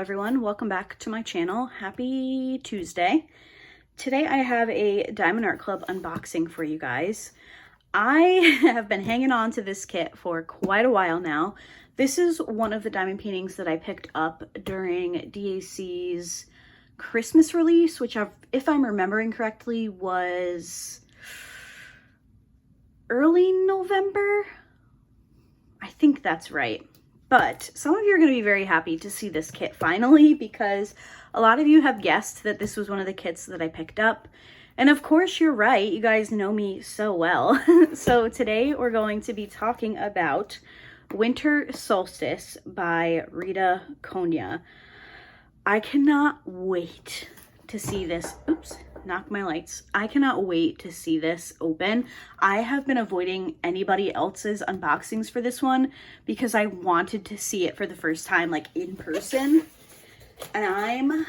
everyone, welcome back to my channel. Happy Tuesday. Today I have a Diamond Art Club unboxing for you guys. I have been hanging on to this kit for quite a while now. This is one of the diamond paintings that I picked up during DAC's Christmas release, which if I'm remembering correctly was early November. I think that's right. But some of you are going to be very happy to see this kit finally, because a lot of you have guessed that this was one of the kits that I picked up. And of course you're right, you guys know me so well. So today we're going to be talking about Winter Solstice by Rita Konya. I cannot wait to see this. Oops, knock my lights. I cannot wait to see this open. I have been avoiding anybody else's unboxings for this one because I wanted to see it for the first time, like in person. And I'm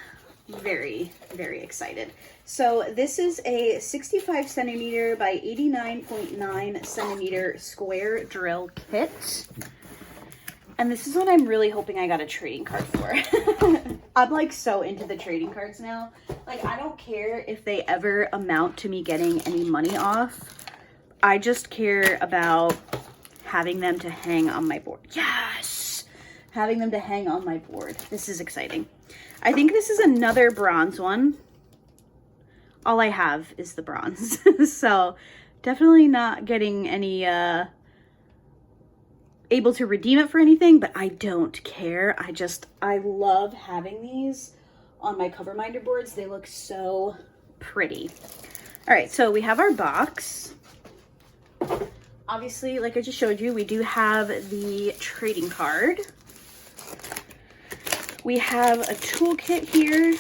very, very excited. So this is a 65 centimeter by 89.9 centimeter square drill kit. And this is what I'm really hoping I got a trading card for. I'm like so into the trading cards now. Like, I don't care if they ever amount to me getting any money off. I just care about having them to hang on my board. Yes! Having them to hang on my board. This is exciting. I think this is another bronze one. All I have is the bronze. So definitely not getting any able to redeem it for anything, but I don't care. I love having these on my cover minder boards. They look so pretty. All right, so we have our box. Obviously, like I just showed you, we do have the trading card. We have a toolkit here.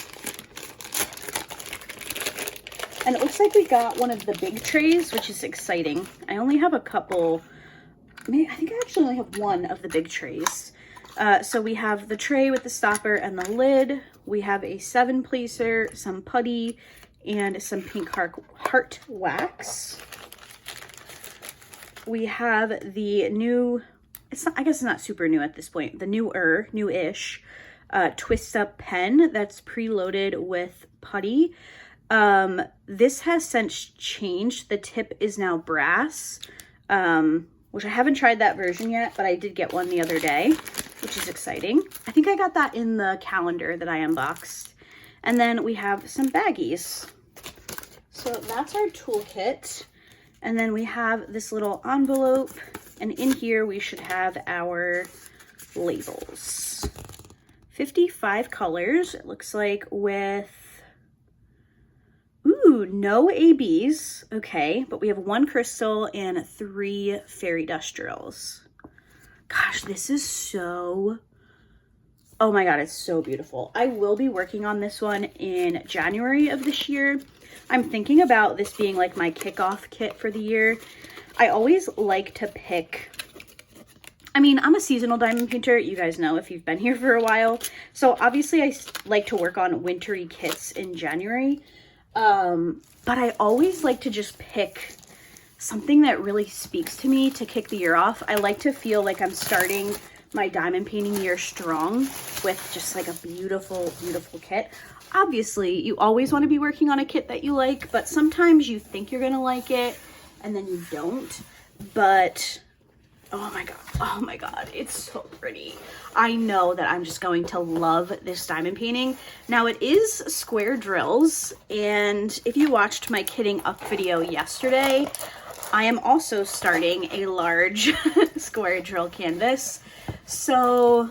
And it looks like we got one of the big trays, which is exciting. I only have a couple. I think I actually only have one of the big trays. So we have the tray with the stopper and the lid. We have a 7-placer, some putty, and some pink heart wax. We have the new, I guess it's not super new at this point, the newish twist up pen that's preloaded with putty. This has since changed. The tip is now brass. Which I haven't tried that version yet, but I did get one the other day, which is exciting. I think I got that in the calendar that I unboxed. And then we have some baggies. So that's our toolkit. And then we have this little envelope, and in here we should have our labels. 55 colors, it looks like, with no ABs, okay, but we have 1 crystal and 3 fairy dust drills. Gosh, this is so, oh my god, it's so beautiful. I will be working on this one in January of this year. I'm thinking about this being like my kickoff kit for the year. I always like to pick, I mean, I'm a seasonal diamond painter, you guys know if you've been here for a while. So obviously I like to work on wintry kits in January. But I always like to just pick something that really speaks to me to kick the year off. I like to feel like I'm starting my diamond painting year strong with just like a beautiful, beautiful kit. Obviously, you always want to be working on a kit that you like, but sometimes you think you're going to like it and then you don't. But oh my god, it's so pretty. I know that I'm just going to love this diamond painting. Now, it is square drills, and if you watched my kitting up video yesterday, I am also starting a large square drill canvas. So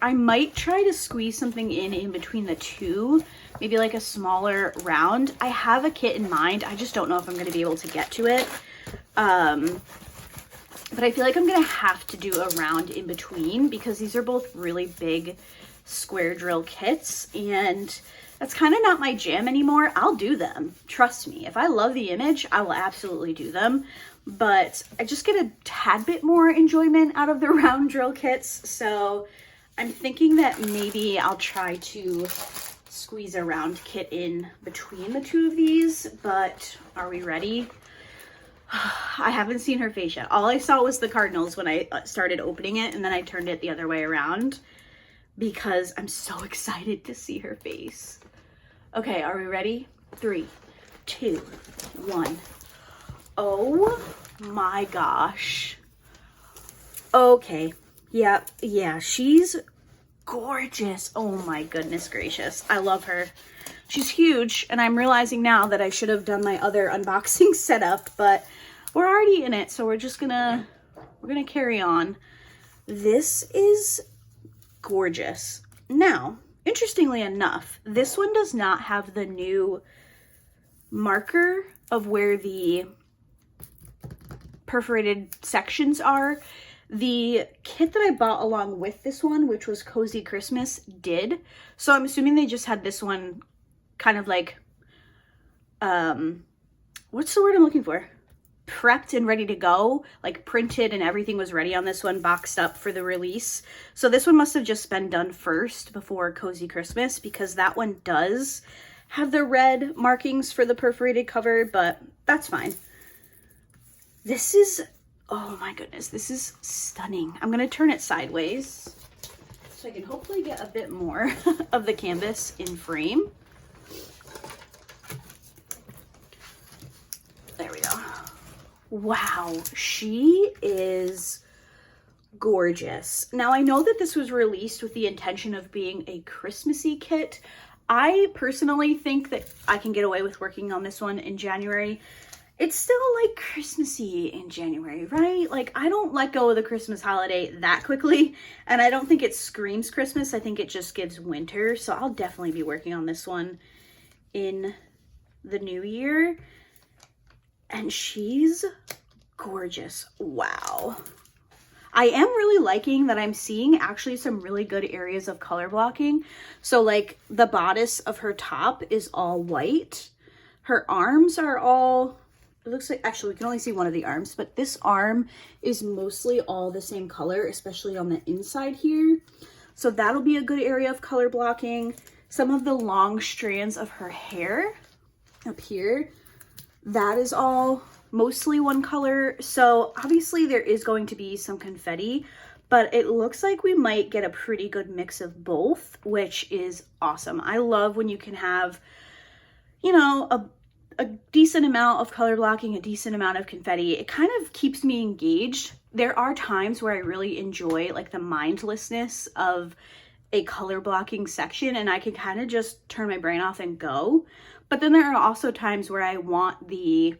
I might try to squeeze something in between the two, maybe like a smaller round. I have a kit in mind, I just don't know if I'm going to be able to get to it. But I feel like I'm going to have to do a round in between because these are both really big square drill kits, and that's kind of not my jam anymore. I'll do them. Trust me. If I love the image, I will absolutely do them. But I just get a tad bit more enjoyment out of the round drill kits. So I'm thinking that maybe I'll try to squeeze a round kit in between the two of these. But are we ready? I haven't seen her face yet. All I saw was the cardinals when I started opening it, and then I turned it the other way around. because I'm so excited to see her face. Okay, are we ready? 3, 2, 1. Oh my gosh. Okay. Yeah, she's gorgeous. Oh my goodness gracious. I love her. She's huge, and I'm realizing now that I should have done my other unboxing setup, but we're already in it, so we're gonna carry on. This is gorgeous. Now, interestingly enough, this one does not have the new marker of where the perforated sections are. The kit that I bought along with this one, which was Cozy Christmas, did. So I'm assuming they just had this one kind of like, what's the word I'm looking for? Prepped and ready to go, like printed and everything was ready on this one, boxed up for the release. So this one must have just been done first before Cozy Christmas, because that one does have the red markings for the perforated cover, but that's fine. This is, oh my goodness, this is stunning. I'm gonna turn it sideways so I can hopefully get a bit more of the canvas in frame. There we go. Wow, she is gorgeous. Now, I know that this was released with the intention of being a Christmassy kit. I personally think that I can get away with working on this one in January. It's still like Christmassy in January, right? Like, I don't let go of the Christmas holiday that quickly, and I don't think it screams Christmas. I think it just gives winter. So I'll definitely be working on this one in the new year. And she's gorgeous. Wow. I am really liking that I'm seeing actually some really good areas of color blocking. So like the bodice of her top is all white. Her arms are all, it looks like, actually we can only see one of the arms, but this arm is mostly all the same color, especially on the inside here. So that'll be a good area of color blocking. Some of the long strands of her hair up here, that is all mostly one color. So obviously there is going to be some confetti, but it looks like we might get a pretty good mix of both, which is awesome. I love when you can have, you know, a decent amount of color blocking, a decent amount of confetti. It kind of keeps me engaged. There are times where I really enjoy like the mindlessness of a color blocking section, and I can kind of just turn my brain off and go. But then there are also times where I want the,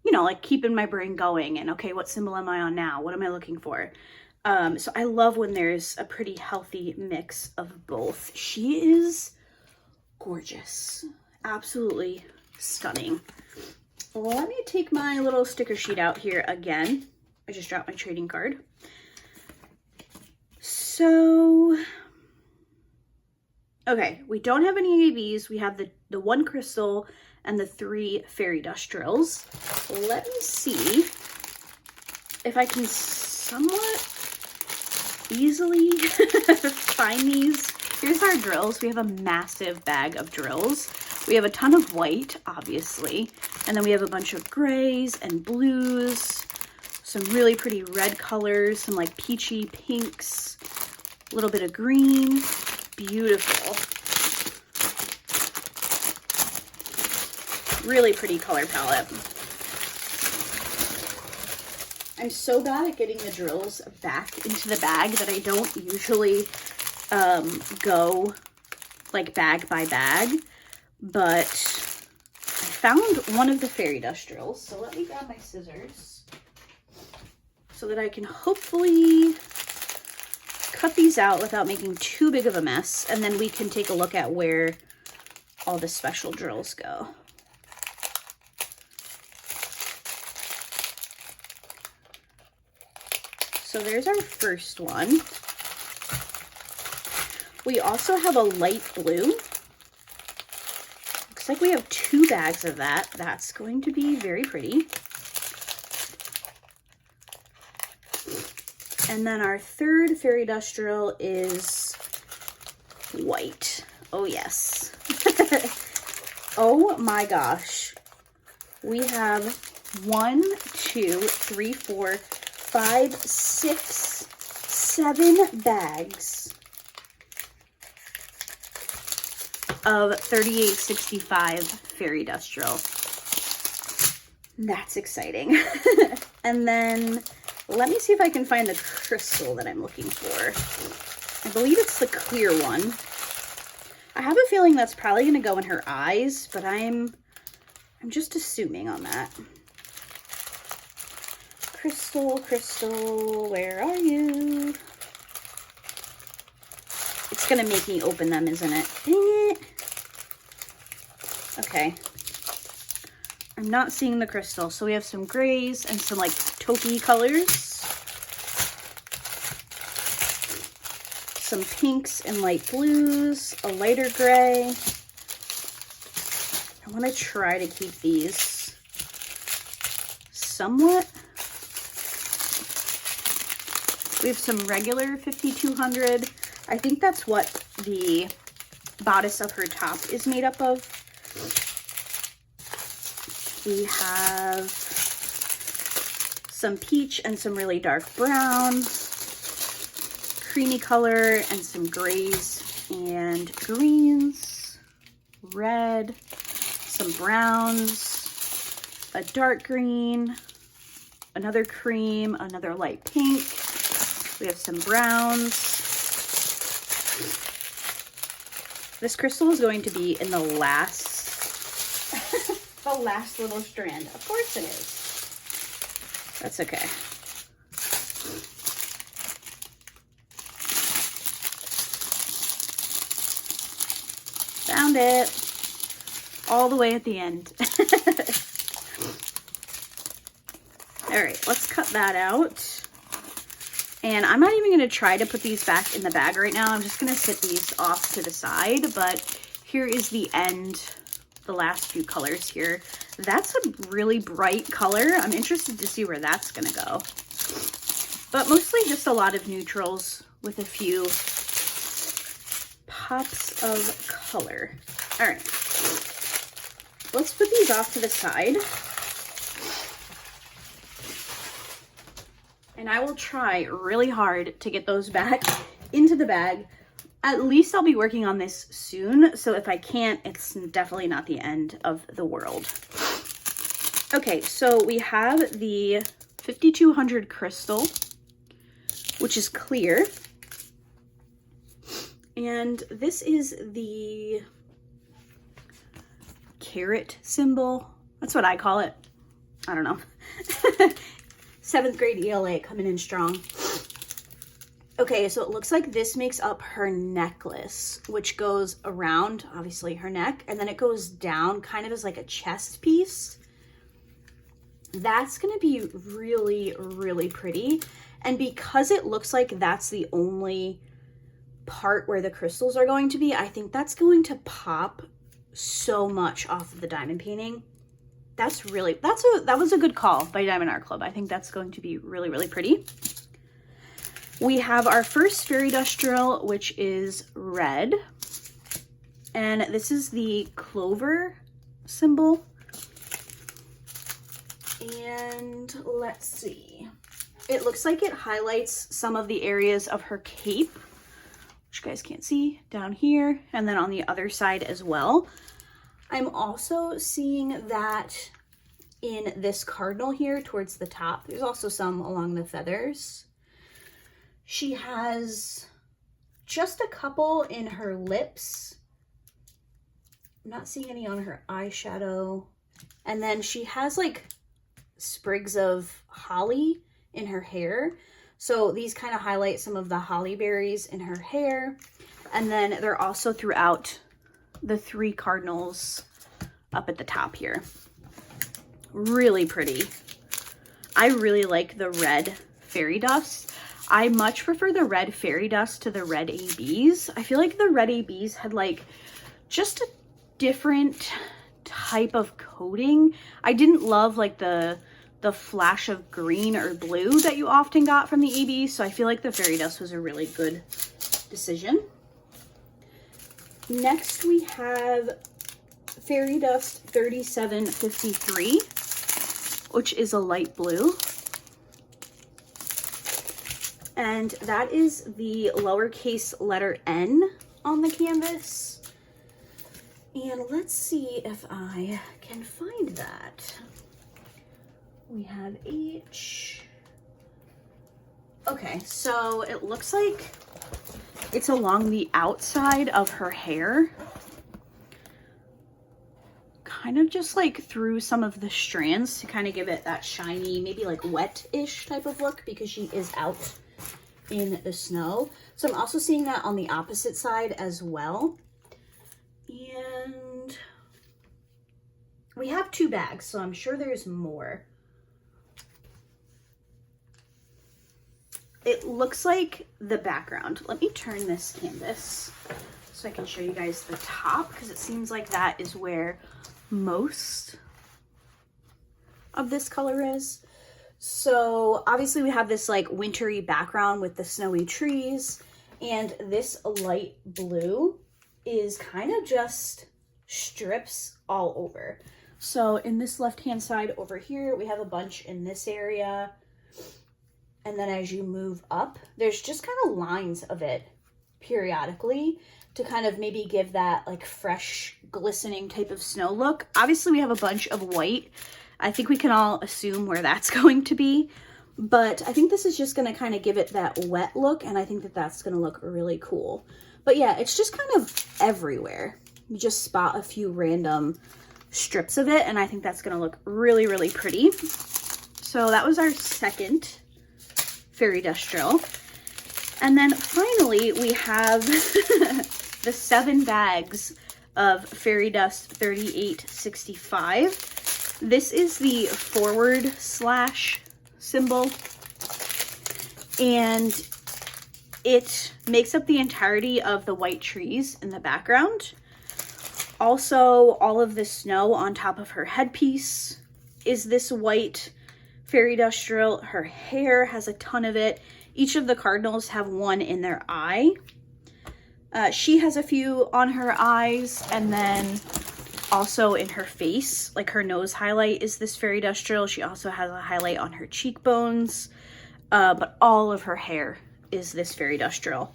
you know, like keeping my brain going and, okay, what symbol am I on now? What am I looking for? So I love when there's a pretty healthy mix of both. She is gorgeous. Absolutely stunning. Let me take my little sticker sheet out here again. I just dropped my trading card. So, okay, we don't have any ABs. We have the one crystal and the 3 fairy dust drills. Let me see if I can somewhat easily find these. Here's our drills. We have a massive bag of drills. We have a ton of white, obviously, and then we have a bunch of grays and blues, some really pretty red colors, some like peachy pinks, a little bit of green. Beautiful. Really pretty color palette. I'm so bad at getting the drills back into the bag that I don't usually go like bag by bag, but I found one of the fairy dust drills. So let me grab my scissors so that I can hopefully cut these out without making too big of a mess, and then we can take a look at where all the special drills go. So there's our first one. We also have a light blue. Looks like we have 2 bags of that. That's going to be very pretty. And then our third fairy dust drill is white. Oh yes. Oh my gosh. We have 1, 2, 3, 4, 5, 6, 7 bags of 3865 fairy dust drills. That's exciting. And then let me see if I can find the crystal that I'm looking for. I believe it's the clear one. I have a feeling that's probably going to go in her eyes, but I'm just assuming on that. Crystal, crystal, where are you? It's going to make me open them, isn't it? Dang it. Okay. I'm not seeing the crystal. So we have some grays and some like taupey colors. Some pinks and light blues, a lighter gray. I want to try to keep these somewhat. We have some regular 5200. I think that's what the bodice of her top is made up of. We have some peach and some really dark brown, creamy color, and some grays and greens, red, some browns, a dark green, another cream, another light pink. We have some browns. This crystal is going to be in the last the last little strand. Of course it is. That's okay. Found it. All the way at the end. All right, let's cut that out. And I'm not even going to try to put these back in the bag right now. I'm just going to sit these off to the side. But here is the end, the last few colors here. That's a really bright color. I'm interested to see where that's going to go. But mostly just a lot of neutrals with a few pops of color. All right. Let's put these off to the side. And I will try really hard to get those back into the bag. At least I'll be working on this soon. So if I can't, it's definitely not the end of the world. Okay, so we have the 5200 crystal, which is clear. And this is the carrot symbol. That's what I call it. I don't know. 7th grade ELA coming in strong. Okay, so it looks like this makes up her necklace, which goes around, obviously, her neck, and then it goes down kind of as like a chest piece. That's going to be really, really pretty. And because it looks like that's the only part where the crystals are going to be, I think that's going to pop so much off of the diamond painting. That was a good call by Diamond Art Club. I think that's going to be really, really pretty. We have our first fairy dust drill, which is red. And this is the clover symbol. And let's see. It looks like it highlights some of the areas of her cape, which you guys can't see, down here, and then on the other side as well. I'm also seeing that in this cardinal here towards the top. There's also some along the feathers. She has just a couple in her lips. I'm not seeing any on her eyeshadow. And then she has like sprigs of holly in her hair. So these kind of highlight some of the holly berries in her hair. And then they're also throughout the 3 cardinals up at the top here. Really pretty. I really like the red fairy dust. I much prefer the red fairy dust to the red ABs. I feel like the red ABs had like just a different type of coating. I didn't love like the flash of green or blue that you often got from the ABs. So I feel like the fairy dust was a really good decision. Next, we have Fairy Dust 3753, which is a light blue. And that is the lowercase letter N on the canvas. And let's see if I can find that. We have H. Okay, so it looks like it's along the outside of her hair. Kind of just like through some of the strands to kind of give it that shiny, maybe like wet-ish type of look because she is out in the snow. So I'm also seeing that on the opposite side as well. And we have 2 bags, so I'm sure there's more. It looks like the background. Let me turn this canvas so I can show you guys the top, because it seems like that is where most of this color is. So obviously we have this like wintry background with the snowy trees, and this light blue is kind of just strips all over. So in this left hand side over here, we have a bunch in this area. And then as you move up, there's just kind of lines of it periodically to kind of maybe give that like fresh, glistening type of snow look. Obviously, we have a bunch of white. I think we can all assume where that's going to be. But I think this is just going to kind of give it that wet look. And I think that that's going to look really cool. But yeah, it's just kind of everywhere. You just spot a few random strips of it. And I think that's going to look really, really pretty. So that was our second fairy dust drill. And then finally we have the 7 bags of fairy dust 3865. This is the forward slash symbol, and it makes up the entirety of the white trees in the background. Also, all of the snow on top of her headpiece is this white fairy dust drill. Her hair has a ton of it. Each of the cardinals have one in their eye. She has a few on her eyes, and then also in her face, like her nose highlight is this fairy dust drill. She also has a highlight on her cheekbones, but all of her hair is this fairy dust drill.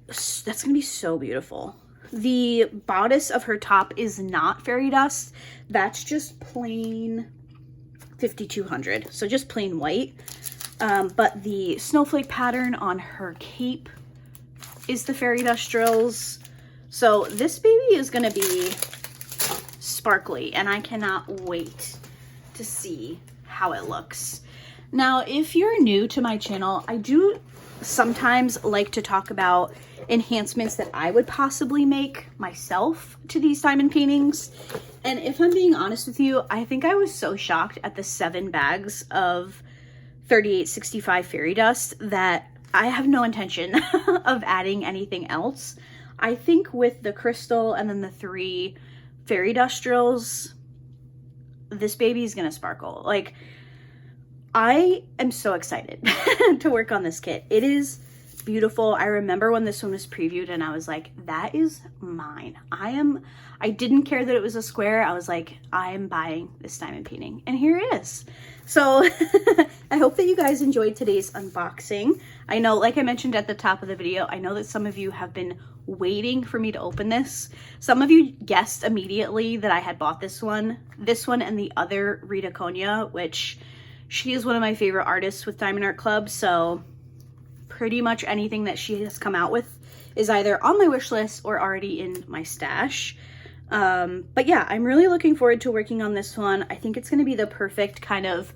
That's gonna be so beautiful. The bodice of her top is not fairy dust. That's just plain 5200, so just plain white. But the snowflake pattern on her cape is the fairy dust drills. So this baby is gonna be sparkly, and I cannot wait to see how it looks. Now, if you're new to my channel, I do sometimes like to talk about enhancements that I would possibly make myself to these diamond paintings. And if I'm being honest with you, I think I was so shocked at the 7 bags of 3865 fairy dust that I have no intention of adding anything else. I think with the crystal and then the 3 fairy dust drills, this baby is gonna sparkle. Like, I am so excited to work on this kit. It is beautiful. I remember when this one was previewed and I was like, that is mine. I didn't care that it was a square. I was like, I am buying this diamond painting, and here it is. So I hope that you guys enjoyed today's unboxing. I know, like I mentioned at the top of the video, I know that some of you have been waiting for me to open this. Some of you guessed immediately that I had bought this one and the other Rita Konya, which she is one of my favorite artists with Diamond Art Club. So pretty much anything that she has come out with is either on my wish list or already in my stash. But yeah, I'm really looking forward to working on this one. I think it's going to be the perfect kind of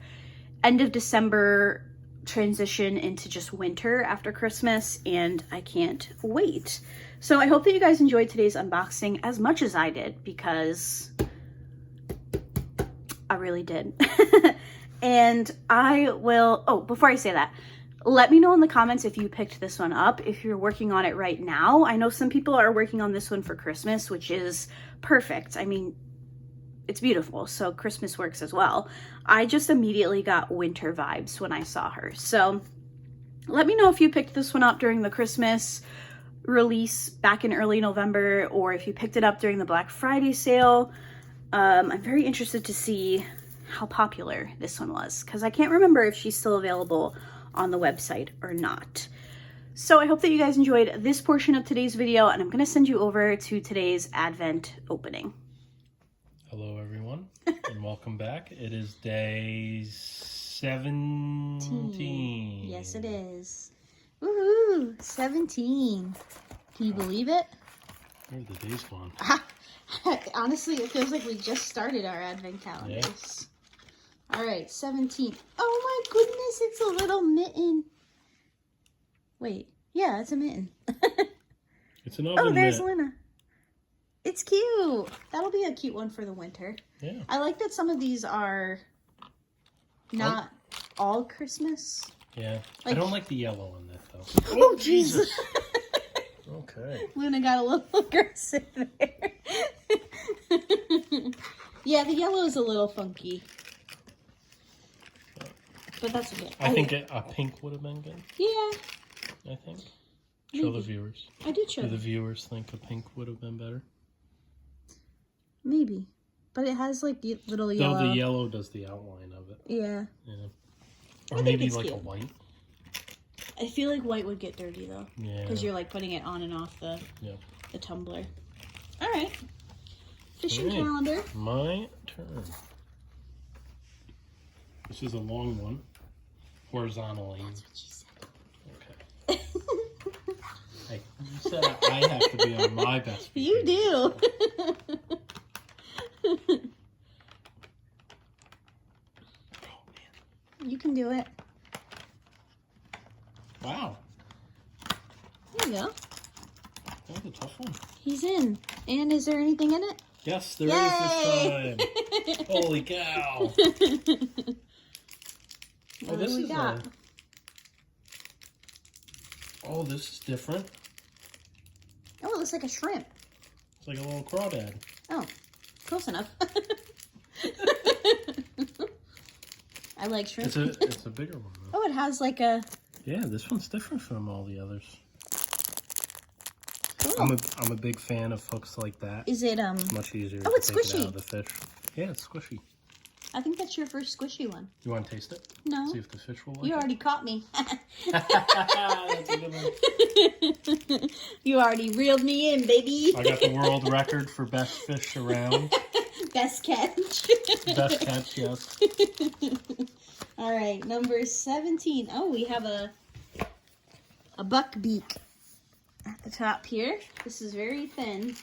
end of December transition into just winter after Christmas, and I can't wait. So I hope that you guys enjoyed today's unboxing as much as I did, because I really did. And I will, oh, before I say that, let me know in the comments if you picked this one up, if you're working on it right now. I know some people are working on this one for Christmas, which is perfect. I mean, it's beautiful, so Christmas works as well. I just immediately got winter vibes when I saw her. So let me know if you picked this one up during the Christmas release back in early November, or if you picked it up during the Black Friday sale. I'm very interested to see how popular this one was, because I can't remember if she's still available on the website or not. So I hope that you guys enjoyed this portion of today's video, and I'm going to send you over to today's Advent opening. Hello everyone, and welcome back. It is day 17. Yes, it is. Woohoo! 17. Can you believe it? Where are the days gone? Honestly, it feels like we just started our Advent calendars. Yeah. All right, 17. Oh my goodness, it's a little mitten. Wait, yeah, it's a mitten. It's an oven Oh, there's mitt. Luna. It's cute. That'll be a cute one for the winter. Yeah. I like that some of these are not all Christmas. Yeah. Like, I don't like the yellow in that though. Oh, Jesus. Okay. Luna got a little aggressive there. Yeah, the yellow is a little funky. But that's okay. I think a pink would have been good. Yeah. I think. Maybe. Show the viewers. I did show Do them. the viewers think a pink would have been better? Maybe. But it has like little yellow. Though the yellow does the outline of it. Yeah. Yeah. I Or think maybe it's like cute. a white. I feel like white would get dirty though. Yeah. Because you're like putting it on and off the tumbler. All right. Fishing calendar. My turn. This is a long one. Horizontally. That's what she said. Okay. Hey, you said I have to be on my best You behavior. do. Oh, man. You can do it. Wow. There you go. That was a tough one. He's in. And is there anything in it? Yes, there is this time. Holy cow. What do we got? Oh, this is different. Oh, it looks like a shrimp. It's like a little crawdad. Oh, close enough. I like shrimp. It's a bigger one though. Oh, it has like a... Yeah, this one's different from all the others. Cool. I'm a big fan of hooks like that. Is it, It's much easier Oh, to it's take it squishy. out of the fish. Yeah, it's squishy. I think that's your first squishy one. You want to taste it? No. See if the fish will like You it? already caught me. That's a good one. You already reeled me in, baby. I got the world record for best fish around. Best catch. Best catch, yes. All right, number 17. Oh, we have a buckbeak at the top here. This is very thin.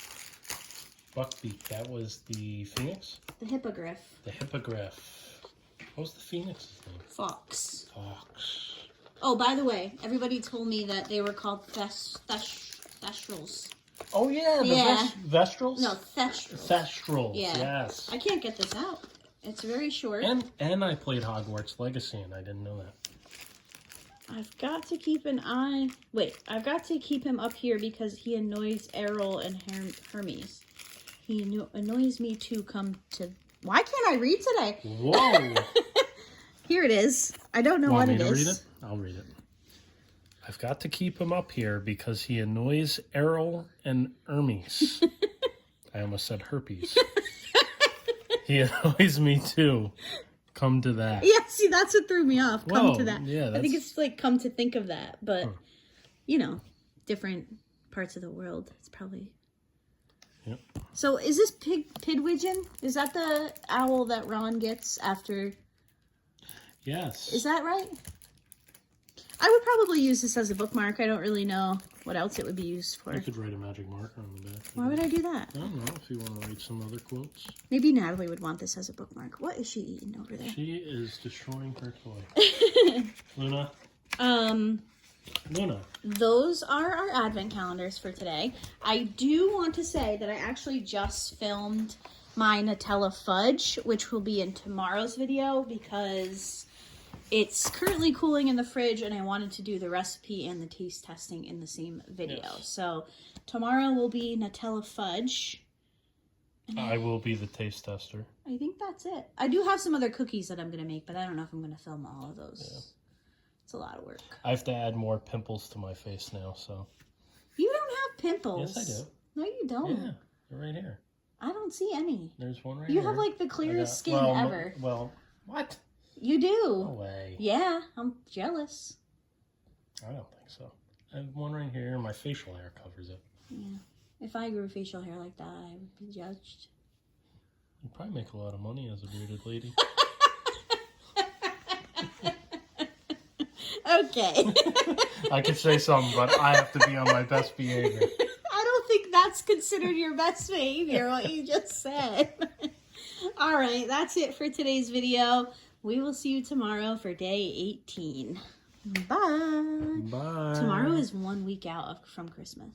Buckbeak, that was the phoenix? The hippogriff. The hippogriff. What was the phoenix's name? Fox. Fox. Oh, by the way, everybody told me that they were called thestrals. Oh yeah, the vestrals? No, thestrals. Thestrals, Yeah. yes. I can't get this out. It's very short. And I played Hogwarts Legacy and I didn't know that. I've got to keep an eye... Wait, I've got to keep him up here because he annoys Errol and Hermes. He annoys me to come to... Why can't I read today? Whoa! Here it is. I don't know what it is. Want me to read it? I'll read it. I've got to keep him up here because he annoys Errol and Hermes. I almost said herpes. He annoys me too. Come to that. Yeah, see, that's what threw me off. Come Whoa, to that. yeah, I think it's like come to think of that. But, you know, different parts of the world. It's probably... Yep. So is this Pidwidgeon? Is that the owl that Ron gets after... Yes. Is that right? I would probably use this as a bookmark. I don't really know what else it would be used for. I could write a magic marker on the back. Why would I do that? I don't know if you want to write some other quotes. Maybe Natalie would want this as a bookmark. What is she eating over there? She is destroying her toy. Luna. Luna. Those are our advent calendars for today. I do want to say that I actually just filmed my Nutella fudge, which will be in tomorrow's video because it's currently cooling in the fridge and I wanted to do the recipe and the taste testing in the same video. Yes. So tomorrow will be Nutella fudge. And I will be the taste tester. I think that's it. I do have some other cookies that I'm going to make, but I don't know if I'm going to film all of those. Yeah. It's a lot of work. I have to add more pimples to my face now, so. You don't have pimples. Yes, I do. No, you don't. Yeah, they're right here. I don't see any. There's one right You here. have like the clearest skin ever. Well, what? You do. No way. Yeah, I'm jealous. I don't think so. I have one right here. My facial hair covers it. Yeah. If I grew facial hair like that, I would be judged. You'd probably make a lot of money as a bearded lady. Okay. I could say something, but I have to be on my best behavior. I don't think that's considered your best behavior, what you just said. All right, that's it for today's video. We will see you tomorrow for day 18. Bye. Bye. Tomorrow is 1 week out from Christmas.